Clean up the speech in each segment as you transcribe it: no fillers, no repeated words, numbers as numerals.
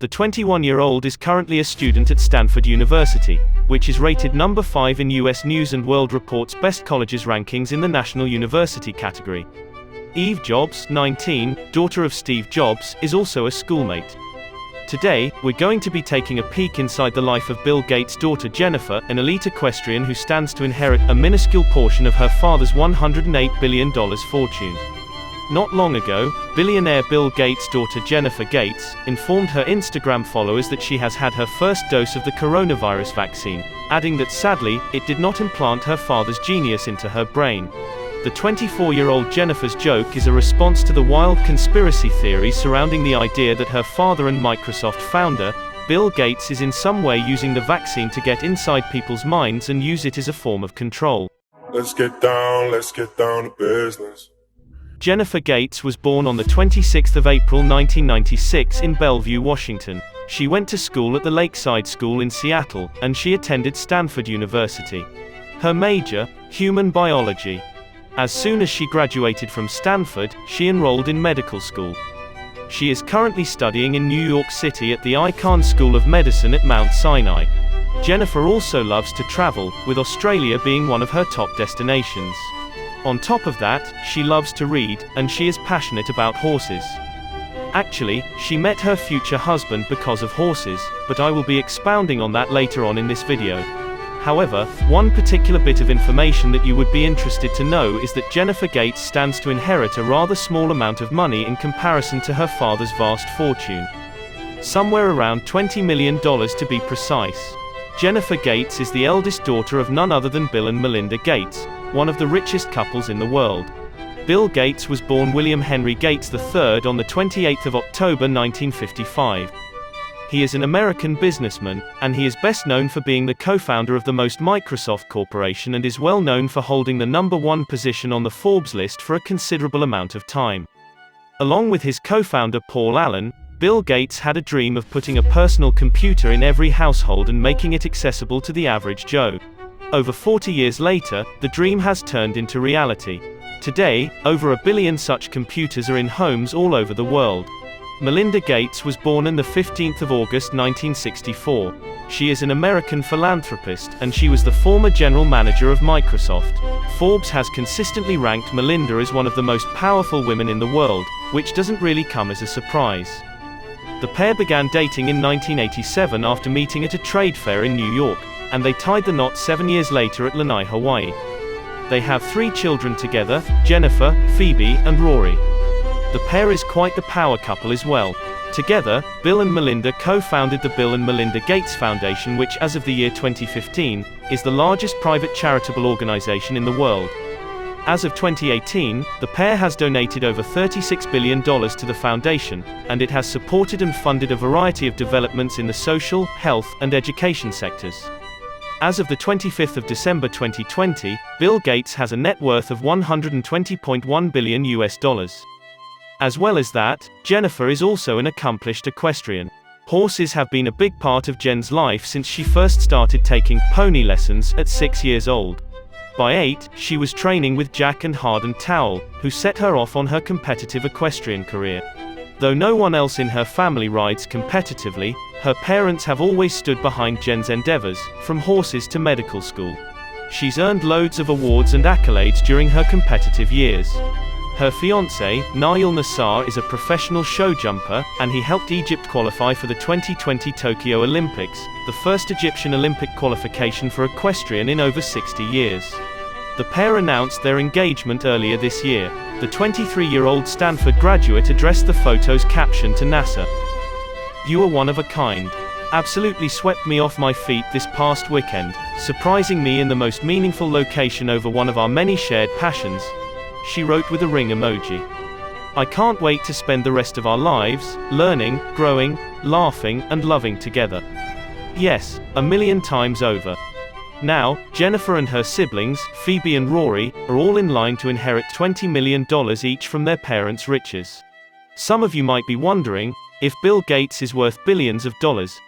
The 21-year-old is currently a student at Stanford University, which is rated number 5 in US News & World Report's Best Colleges rankings in the National University category. Eve Jobs, 19, daughter of Steve Jobs, is also a schoolmate. Today, we're going to be taking a peek inside the life of Bill Gates' daughter Jennifer, an elite equestrian who stands to inherit a minuscule portion of her father's $108 billion fortune. Not long ago, billionaire Bill Gates' daughter Jennifer Gates informed her Instagram followers that she has had her first dose of the coronavirus vaccine, adding that sadly, it did not implant her father's genius into her brain. The 24-year-old Jennifer's joke is a response to the wild conspiracy theory surrounding the idea that her father and Microsoft founder, Bill Gates, is in some way using the vaccine to get inside people's minds and use it as a form of control. Let's get down to business. Jennifer Gates was born on the 26th of April 1996 in Bellevue, Washington. She went to school at the Lakeside School in Seattle, and she attended Stanford University. Her major, human biology. As soon as she graduated from Stanford, she enrolled in medical school. She is currently studying in New York City at the Icahn School of Medicine at Mount Sinai. Jennifer also loves to travel, with Australia being one of her top destinations. On top of that, she loves to read, and she is passionate about horses. Actually, she met her future husband because of horses, but I will be expounding on that later on in this video. However, one particular bit of information that you would be interested to know is that Jennifer Gates stands to inherit a rather small amount of money in comparison to her father's vast fortune. Somewhere around $20 million to be precise. Jennifer Gates is the eldest daughter of none other than Bill and Melinda Gates, one of the richest couples in the world. Bill Gates was born William Henry Gates III on the 28th of October 1955. He is an American businessman, and he is best known for being the co-founder of the Microsoft Corporation and is well known for holding the #1 position on the Forbes list for a considerable amount of time. Along with his co-founder Paul Allen, Bill Gates had a dream of putting a personal computer in every household and making it accessible to the average Joe. Over 40 years later, the dream has turned into reality. Today, over 1 billion such computers are in homes all over the world. Melinda Gates was born on the 15th of August 1964. She is an American philanthropist, and she was the former general manager of Microsoft. Forbes has consistently ranked Melinda as one of the most powerful women in the world, which doesn't really come as a surprise. The pair began dating in 1987 after meeting at a trade fair in New York, and they tied the knot 7 years later at Lanai, Hawaii. They have 3 children together, Jennifer, Phoebe, and Rory. The pair is quite the power couple as well. Together, Bill and Melinda co-founded the Bill and Melinda Gates Foundation, which as of the year 2015, is the largest private charitable organization in the world. As of 2018, the pair has donated over $36 billion to the foundation, and it has supported and funded a variety of developments in the social, health, and education sectors. As of the 25th of December 2020, Bill Gates has a net worth of $120.1 billion. As well as that, Jennifer is also an accomplished equestrian. Horses have been a big part of Jen's life since she first started taking pony lessons at 6 years old. By 8, she was training with Jack and Harden Towle, who set her off on her competitive equestrian career. Though no one else in her family rides competitively, her parents have always stood behind Jen's endeavors, from horses to medical school. She's earned loads of awards and accolades during her competitive years. Her fiancé, Nail Nassar, is a professional show jumper, and he helped Egypt qualify for the 2020 Tokyo Olympics, the first Egyptian Olympic qualification for equestrian in over 60 years. The pair announced their engagement earlier this year. The 23-year-old Stanford graduate addressed the photo's caption to NASA. "You are one of a kind. Absolutely swept me off my feet this past weekend, surprising me in the most meaningful location over one of our many shared passions," she wrote with a ring emoji. "I can't wait to spend the rest of our lives, learning, growing, laughing, and loving together. Yes, 1,000,000 times over." Now, Jennifer and her siblings, Phoebe and Rory, are all in line to inherit $20 million each from their parents' riches. Some of you might be wondering, if Bill Gates is worth billions of dollars,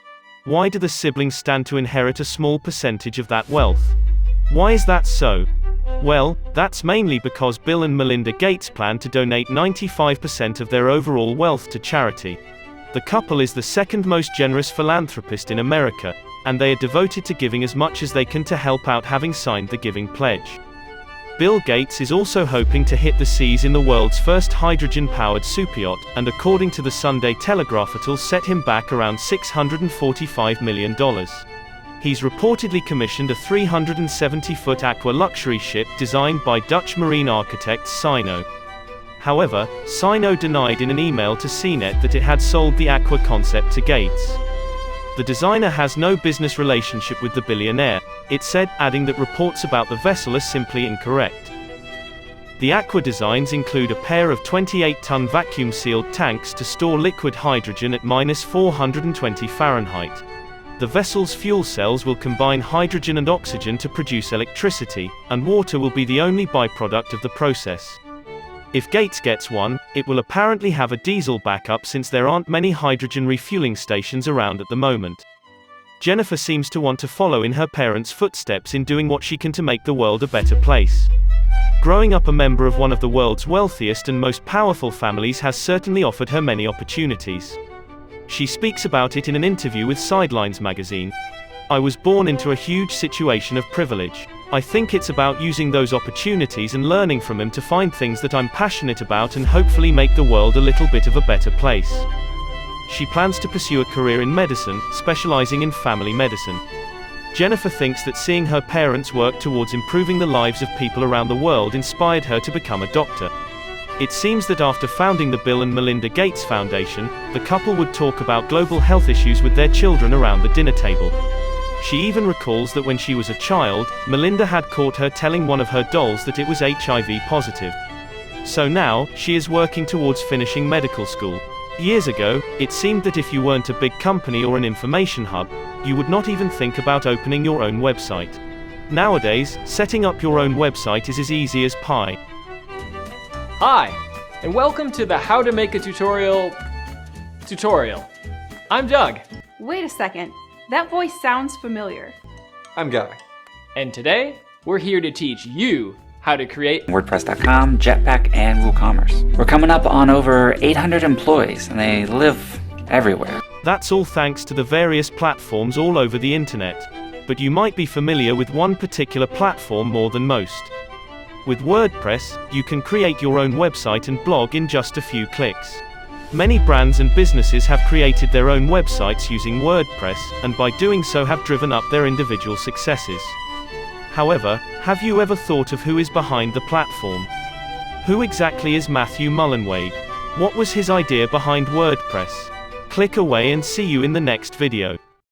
why do the siblings stand to inherit a small percentage of that wealth? Why is that so? Well, that's mainly because Bill and Melinda Gates plan to donate 95% of their overall wealth to charity. The The couple is the second most generous philanthropist in America, and they are devoted to giving as much as they can to help out, having signed the Giving Pledge. Bill Gates is also hoping to hit the seas in the world's first hydrogen-powered superyacht, and according to the Sunday Telegraph it'll set him back around $645 million. He's reportedly commissioned a 370-foot aqua luxury ship designed by Dutch marine architect Sino. However, Sino denied in an email to CNET that it had sold the aqua concept to Gates. The designer has no business relationship with the billionaire, it said, adding that reports about the vessel are simply incorrect. The aqua designs include a pair of 28-ton vacuum-sealed tanks to store liquid hydrogen at -420 Fahrenheit. The vessel's fuel cells will combine hydrogen and oxygen to produce electricity, and water will be the only byproduct of the process. If Gates gets one, it will apparently have a diesel backup since there aren't many hydrogen refueling stations around at the moment. Jennifer seems to want to follow in her parents' footsteps in doing what she can to make the world a better place. Growing up a member of one of the world's wealthiest and most powerful families has certainly offered her many opportunities. She speaks about it in an interview with Sidelines magazine. "I was born into a huge situation of privilege. I think it's about using those opportunities and learning from them to find things that I'm passionate about and hopefully make the world a little bit of a better place." She plans to pursue a career in medicine, specializing in family medicine. Jennifer thinks that seeing her parents work towards improving the lives of people around the world inspired her to become a doctor. It seems that after founding the Bill and Melinda Gates Foundation, the couple would talk about global health issues with their children around the dinner table. She even recalls that when she was a child, Melinda had caught her telling one of her dolls that it was HIV positive. So now, she is working towards finishing medical school. Years ago, it seemed that if you weren't a big company or an information hub, you would not even think about opening your own website. Nowadays, setting up your own website is as easy as pie. Hi, and welcome to the How to Make a Tutorial. I'm Doug. Wait a second, that voice sounds familiar. I'm Guy. And today, we're here to teach you how to create WordPress.com, Jetpack, and WooCommerce. We're coming up on over 800 employees, and they live everywhere. That's all thanks to the various platforms all over the internet. But you might be familiar with one particular platform more than most. With WordPress, you can create your own website and blog in just a few clicks. Many brands and businesses have created their own websites using WordPress, and by doing so have driven up their individual successes. However, have you ever thought of who is behind the platform? Who exactly is Matthew Mullenweg? What was his idea behind WordPress? Click away and see you in the next video.